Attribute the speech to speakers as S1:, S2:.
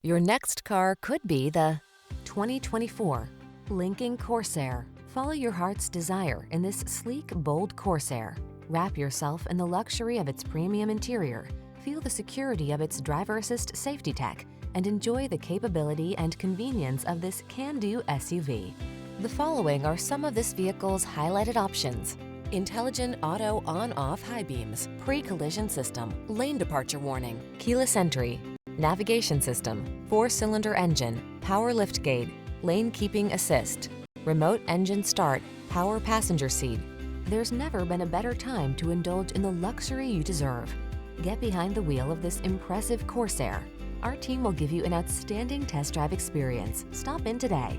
S1: Your next car could be the 2024 Lincoln Corsair. Follow your heart's desire in this sleek, bold Corsair. Wrap yourself in the luxury of its premium interior, feel the security of its driver assist safety tech, and enjoy the capability and convenience of this can-do SUV. The following are some of this vehicle's highlighted options: intelligent auto on-off high beams, pre-collision system, lane departure warning, keyless entry, navigation system, 4-cylinder engine, power liftgate, lane keeping assist, remote engine start, power passenger seat. There's never been a better time to indulge in the luxury you deserve. Get behind the wheel of this impressive Corsair. Our team will give you an outstanding test drive experience. Stop in today.